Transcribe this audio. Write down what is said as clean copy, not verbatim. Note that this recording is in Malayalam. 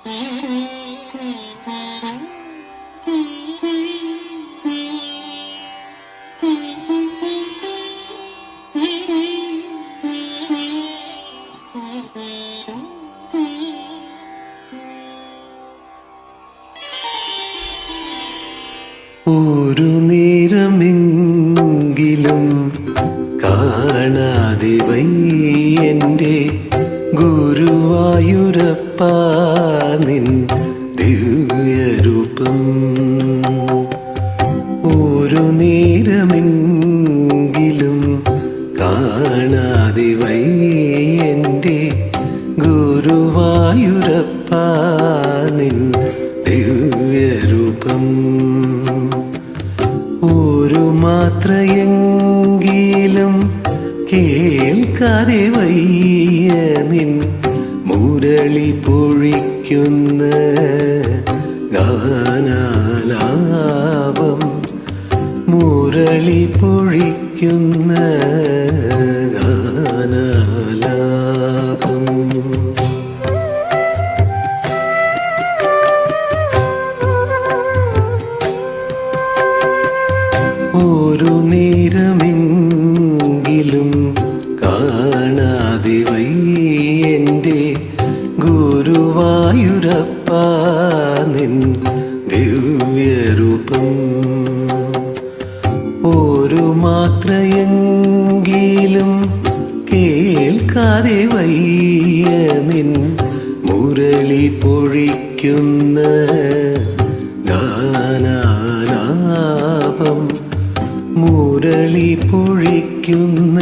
ഒരു നേരമെങ്കിലും കാണാതെ വൈ എൻ്റെ ഗുരുവായൂരപ്പാ നിൻ ദിവ്യരൂപം. ഒരു നേരമെങ്കിലും കാണാതെ വൈ എൻ്റെ ഗുരുവായൂരപ്പാ നിൻ ദിവ്യരൂപം. ഒരു മാത്രയെങ്കിലും കേൾക്കാതെ വയ്യ നിൻ മുരളി പൊഴിക്കുന്ന ഗാനാലാപം. മുരളി പൊഴിക്കുന്ന ഗാനാലാപം. ഒരു നേരമെങ്കിലും കാണാതെ വൈ എൻ്റെ ഗുരുവായൂരപ്പാ നിൻ ദിവ്യരൂപം. ഒരു മാത്രയെങ്കിലും കേൾക്കാതെ വയ്യ നിൻ മുരളി പൊഴിക്കുന്ന ഗാനാലാപം. മുരളി പൊഴിക്കുന്ന